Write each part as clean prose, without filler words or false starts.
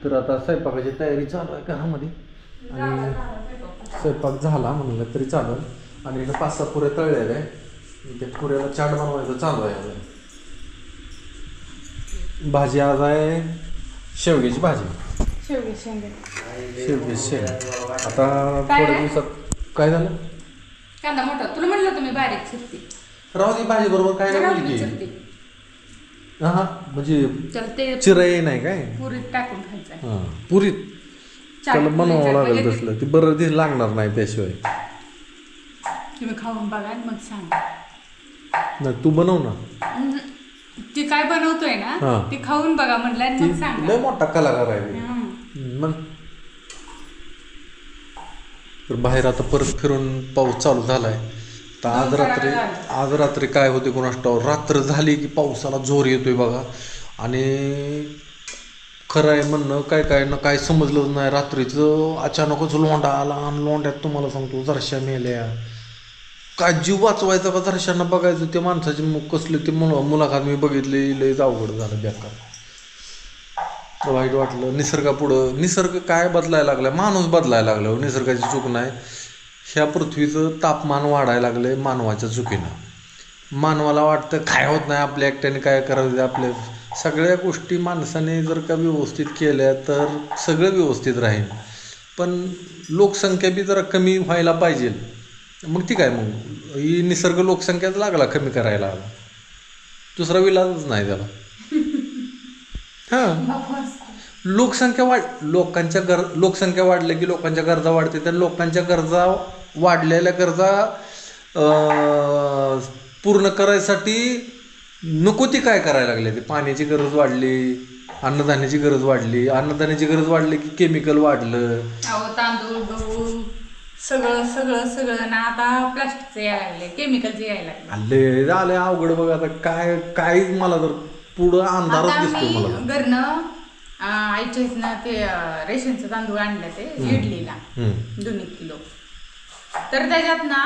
तर आता स्वयंपाकाची तयारी चालू आहे घरामध्ये आणि स्वयंपाक झाला म्हणलं तरी चालेल आणि 5-6 पुऱ्या तळलेल्या आहे. ते पुऱ्याला चाट बनवायचं चालू आहे. भाजी आज आहे शेवग्याची भाजी, शेवग्याची शेंग. आता थोड्या दिवसात काय झालं, कांदा मोठा तुला म्हणलं तुम्ही बारीक चिरते राहू दे भाजी बरोबर काय नाही. हा म्हणजे चिराई नाही काय पुरीत टाकून खायचं. पुरीत त्याला बनवावं लागेल तसलं. ती बरं दिवस लागणार नाही त्याशिवाय. तुम्ही खाऊन बघा मग सांगा. नाही तू बनव ना. ती काय बनवतोय ना ती खाऊन बघा म्हटलं मग सांगा. लय मोठा कलाकार आहे मग. तर बाहेर आता परत फिरून पाऊस चालू झालाय. तर आज रात्री काय होते कोणास ठाऊक. रात्र झाली की पावसाला जोर येतोय बघा. आणि खरं आहे म्हणणं काय ना काय समजलं नाही. रात्रीचं अचानकच लोंढा आला आणि लोंढ्यात तुम्हाला सांगतो जरशा मेल्या. काय जीव वाचवायचा का जरशांना बघायचं. ते माणसाचे मुख कसले ते मुलाखत मी बघितली. लयच अवघड झालं बेकार. वाईट वाटलं. निसर्ग काय बदलायला लागलाय. माणूस बदलायला लागला. निसर्गाची चूक नाही. ह्या पृथ्वीचं तापमान वाढायला लागलंय मानवाच्या चुकीनं. मानवाला वाटतं काय होत नाही आपल्या एकट्याने काय करायचं. आपल्या सगळ्या गोष्टी माणसाने जर का व्यवस्थित केल्या तर सगळं व्यवस्थित राहील. पण लोकसंख्या बी जरा कमी व्हायला पाहिजे. मग ठीक आहे. मग ही निसर्ग लोकसंख्याच लागला कमी करायला आला. दुसरा विलाजच नाही त्याला. लोकसंख्या लोकसंख्या वाढली की लोकांच्या गरजा वाढते. त्या लोकांच्या गरजा वाढलेल्या गरजा पूर्ण करायसाठी नको ती काय करायला लागले. ते पाण्याची गरज वाढली, अन्नधान्याची गरज वाढली. अन्नधान्याची गरज वाढली की केमिकल वाढलं. तांदूळ गहू सगळं ना आता प्लास्टिकचं यायला लागले, केमिकलचं यायला लागले. झाले अवघड बघ. आता काहीच मला तर पुढं अंधारच दिसतो मला. घरनं आईच्या इथनं ते रेशनचं तांदूळ आणलं ते इडलीला 2 किलो. तर त्याच्यात ना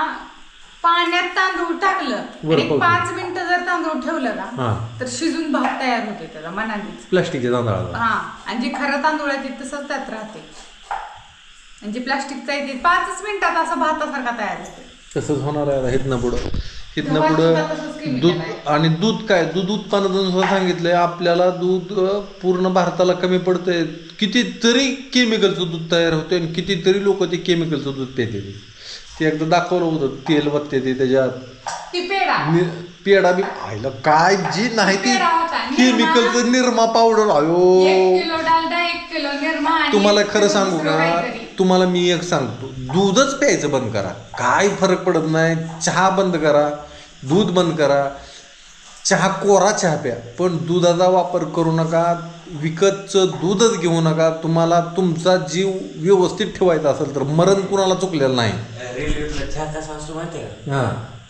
पाण्यात तांदूळ टाकलं 5 मिनिटं जर तांदूळ ठेवलं ना तर शिजून भात तयार होते त्याला मनानेच. प्लास्टिकच्या तांदळाला आणि जे खरं तांदूळ आहे ते तसंच त्यात राहते. म्हणजे प्लास्टिकचा आहे ते 5 मिनिटात असं भातासारखा तयार होते. तसंच होणार आहे इथनं पुढं. दूध आणि दूध उत्पादन सांगितलंय आपल्याला. दूध पूर्ण भारताला कमी पडतंय. कितीतरी केमिकलचं दूध तयार होतंय आणि कितीतरी लोक ते केमिकलचं दूध पिते. ते एकदा दाखवलं होतं. तेल वत्ते ते त्याच्यात पेढा बी आयला काय जी नाही ती केमिकलचं निरमा पावडर. तुम्हाला खरं सांगू का, तुम्हाला मी एक सांगतो, दूधच प्यायचं बंद करा. काय फरक पडत नाही. चहा बंद करा, दूध बंद करा. चहा कोरा चहा प्या पण दुधाचा वापर करू नका. विकतचं दूधच घेऊ नका. तुम्हाला तुमचा जीव व्यवस्थित ठेवायचा असेल तर. मरण कुणाला चुकलेलं नाही. रेल्वेतला चहा कसा असतो माहिती आहे का,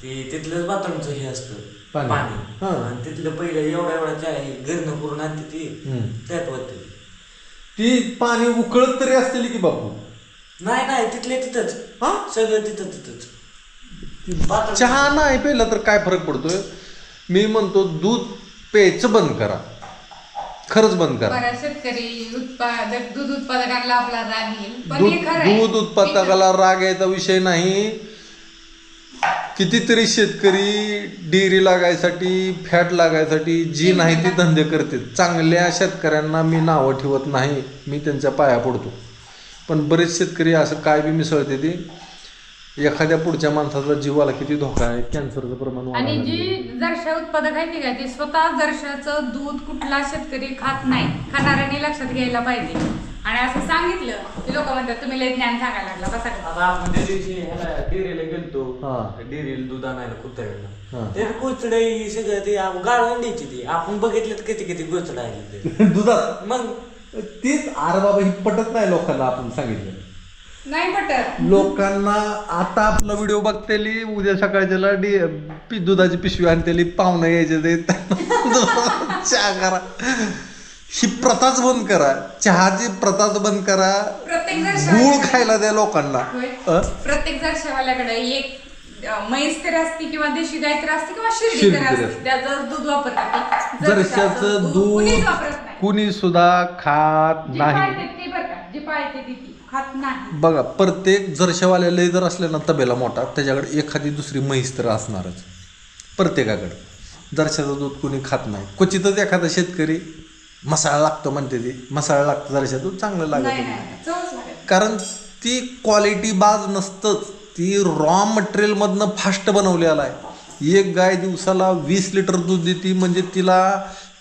तिथलंच बाथरूमचं हे असतं पाणी. आणि तिथलं पहिलं एवढा चहा घरनं करून आणते ती त्यात होते. ती पाणी उकळत तरी असतील की बापू. नाही तिथंच सगळं तिथंच. चहा नाही प्यायला तर काय फरक पडतोय. मी म्हणतो दूध प्यायचं बंद करा. खरंच बंद करा. शेतकरी दूध उत्पादकांना आपला राग येईल. दूध उत्पादकाला राग यायचा विषय नाही. कितीतरी शेतकरी डेअरी लागायसाठी, फॅट लागायसाठी जी नाही ती धंदे करते. चांगल्या शेतकऱ्यांना मी नावं ठेवत नाही, मी त्यांच्या पाया पडतो. पण बरेच शेतकरी असं काय बी मिसळते ते. एखाद्या पुढच्या माणसाचा जीवाला किती धोका आहे. कॅन्सरचं प्रमाण. आणि जी जर्शा उत्पादक आहे का ते स्वतः जर्शाचं दूध कुठला शेतकरी खात नाही. खाणाऱ्यांनी लक्षात घ्यायला पाहिजे. आणि असं सांगितलं की लोक म्हणतात तुम्ही लय ज्ञान सांगायला लागला. बसा आता आपण त्या दिवशी डेअरीला गेलतो. डेअरीला दूध आणायला कुत्र्यांना ते गोचडे सगळं ते गाळून द्यायची. ती आपण बघितलं किती गोचड आहे दुधात. मग तीच अरे बाबा ही पटत नाही लोकांना. आपण सांगितलं नाही पटत लोकांना. आता आपला व्हिडिओ बघतेली उद्या सकाळच्याला दुधाची पिशवी आणतेली. पाहुणं यायचे चहा करा. ही प्रथाच बंद करा. चहाची प्रथाच बंद करा. गूळ खायला द्या लोकांना. प्रत्येक जर्शावाल्याकडे एक म्हैस तरी असते किंवा देशी गाय तरी असते किंवा शिर्डी तरी असते. त्याचं दूध वापरतात. जर्शाचं दूध वापरत नाही. कुणी सुद्धा खात जे नाही. पाळते ते बरं का, जे पाळते ती खात नाही. बघा प्रत्येक जरशावाल्या लय जर असले ना तबेला मोठा, त्याच्याकडे एखादी दुसरी म्हैस तर असणारच प्रत्येकाकडे. जरशाचं दूध कुणी खात नाही. क्वचितच एखादा शेतकरी मसाला लागतो म्हणते, ती मसाला लागतं जरशा दूध चांगलं नाही लागत, नाही चवच लागत. कारण ती क्वालिटी बाज नसतंच, ती रॉ मटेरियलमधनं फास्ट बनवलेला आहे. एक गाय दिवसाला 20 लिटर दूध देते, म्हणजे तिला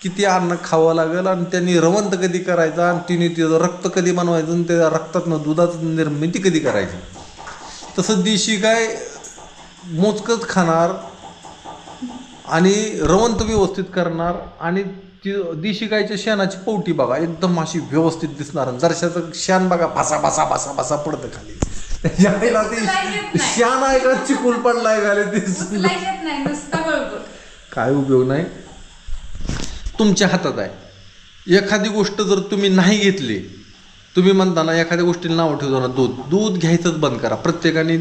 किती अन्न खावं लागेल आणि त्यांनी रवंत कधी करायचा आणि तिने तिचं रक्त कधी बनवायचं आणि त्या रक्तातनं दुधाचं निर्मिती कधी करायची. तसं देशी गाय मोजकंच खाणार आणि रवंत व्यवस्थित करणार. आणि ती देशी गायच्या शेणाची पवटी बघा एकदम अशी व्यवस्थित दिसणार. जरशाचं शेण बघा भासा भासा भासा भासा पडतं खाली. त्याच्याला ती शेण आहे का चिकून पडलाय घाले ते नाही, नुसता बळबळ. काय उपयोग नाही. तुमच्या हातात आहे. एखादी गोष्ट जर तुम्ही नाही घेतली, तुम्ही म्हणताना एखाद्या गोष्टीला नाव ठेवताना दूध घ्यायचंच बंद करा. प्रत्येकाने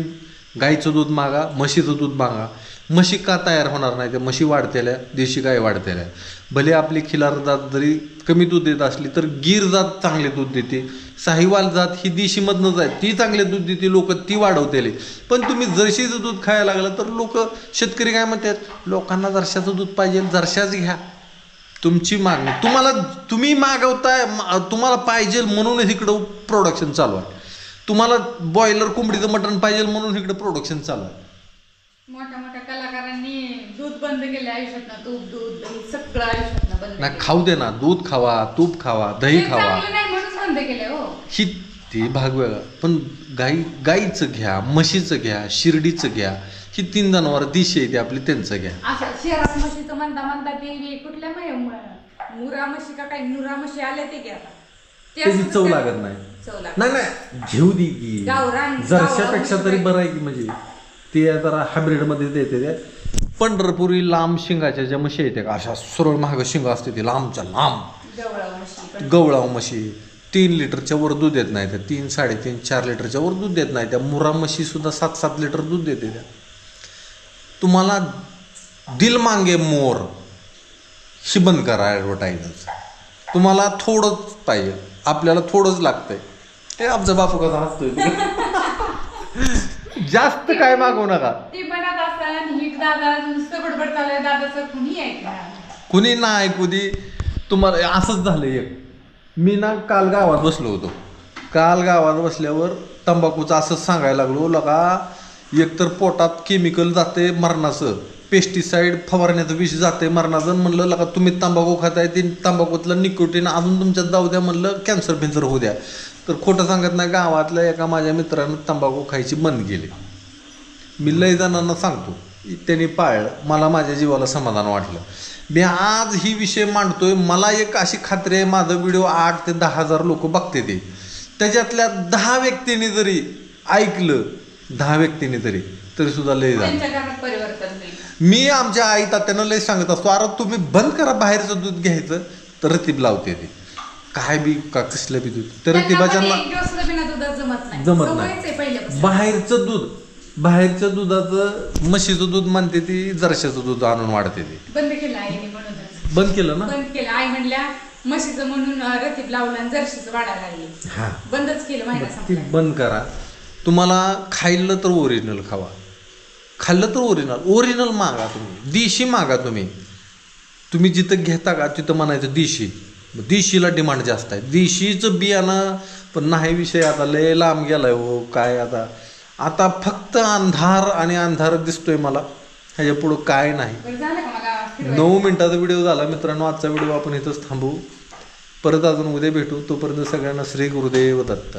गाईचं दूध मागा, म्हशीचं दूध मागा. म्हशी का तयार होणार नाही? त्या म्हशी वाढतेल्या, देशी गाय वाढतेल्या. भले आपली खिलार जात जरी कमी दूध देत असली तर गीर जात चांगले दूध देते. साहिवाल जात ही देशीमधनंच आहे, ती चांगले दूध देते, लोक ती वाढवतेले. पण तुम्ही जर्शीचं दूध खायला लागलं तर लोक शेतकरी काय म्हणतात, लोकांना जर्शाचं दूध पाहिजे, जर्शाच घ्या. तुमची मागणी, तुम्ही मागवताय, तुम्हाला पाहिजे म्हणून इकडं प्रोडक्शन चालू आहे. तुम्हाला बॉयलर कोंबडीचं मटण पाहिजे म्हणून इकडे प्रोडक्शन चालू आहे. मोठ्या मोठ्या कलाकारांनी दूध बंद केले आयुष्यात, तूप दूध दही सगळं आयुष्यात बंद नाही, खाऊ दे ना. दूध खावा, तूप खावा, दही खावा, नाही म्हणून बंद केले. हो ही ते भाग वेगळा. पण गाईचं घ्या, म्हशीचं घ्या, शिर्डीचं घ्या, ही 3 जनावर देशी आहे ती आपली, त्यांचं घ्या. असं शहरात म्हशीचं म्हणता ते कुठल्या मुरा म्हशी का काही नुरा म्हशी आल्या ते घ्या. त्याची चव लागत नाही. नाही घेऊ दे की, जरशापेक्षा तरी बरं आहे की. म्हणजे ते जरा हायब्रिड मध्ये देते. त्या पंढरपुरी लांब शिंगाच्या ज्या म्हशी येते का, अशा सरळ महाग शिंग असते ती लांबच्या लांब गवळाव म्हशी 3 लिटरच्या वर दूध देत नाही. त्या 3, 3.5, 4 लिटरच्या वर दूध देत नाही. त्या मुरा म्हशी सुद्धा 7-7 लिटर दूध देते. त्या तुम्हाला दिल मांगे मोर ही बंद करा ॲडव्हर्टाईजच. तुम्हाला थोडंच पाहिजे, आपल्याला थोडंच लागतंय. हे आमचा बापू कसा हसतोय. जास्त काय मागवू नका. ती बनत असताना ही दादा नुसतं बडबड चालू आहे, दादाचं कुणी ऐकणार? कुणी ना ऐकू दे. तुम्हाला असंच झालं. एक मी ना काल गावात बसलो होतो. काल गावात बसल्यावर तंबाखूचं असंच सांगायला लागलो. लगा एकतर पोटात केमिकल जाते मरणाचं, पेस्टिसाईड फवारण्याचं विष जाते मरणाचं. म्हणलं लगा तुम्ही तंबाखू खाताय, ते तंबाखूतलं निकोटीन अजून तुमच्यात जाऊ द्या. म्हणलं कॅन्सर बिन्सर होऊ द्या. तर खोटं सांगत नाही, गावातल्या एका माझ्या मित्रानं तंबाखू खायची बंद केली. मी लय जणांना सांगतो, त्यांनी पाळलं. मला माझ्या जीवाला समाधान वाटलं. मी आज ही विषय मांडतोय. मला एक अशी खात्री आहे, माझा व्हिडिओ 8 ते 10 हजार लोक बघते ते. त्याच्यातल्या 10 व्यक्तींनी जरी ऐकलं, 10 व्यक्तींनी तरी सुद्धा लय झालं. मी आमच्या आई तात्यांना लय सांगत असतो, अरे तुम्ही बंद करा बाहेरचं दूध घ्यायचं. तर रतीब लावते ते काय बी का कसलं बी दूध. तर रतीबाच्यांना जमत नाही. बाहेरचं दुधाचं म्हशीचं दूध म्हणते ती, जरशाचं दूध आणून वाढते ती. बंद केलं आईने म्हणून. बंद केलं ना. बंद केलं. आई म्हणल्या म्हशीचं म्हणून रतीब लावलं आणि जर्शीचं वाढायला लागली. बंदच केलं. ती बंद करा. तुम्हाला खाल्लं तर ओरिजिनल खावा. खाल्लं तर ओरिजिनल मागा. तुम्ही देशी मागा. तुम्ही जिथं घेता का तिथं म्हणायचं देशीला डिमांड जास्त आहे. देशीचं बियाणं पण नाही. विषय आता लय लांब गेलाय हो. काय आता फक्त अंधार आणि अंधार दिसतोय मला. ह्याच्या पुढं काय नाही. 9 मिनिटाचा व्हिडिओ झाला मित्रांनो. आजचा व्हिडिओ आपण इथंच थांबवू. परत अजून उद्या भेटू. तोपर्यंत सगळ्यांना श्री गुरुदेव दत्त.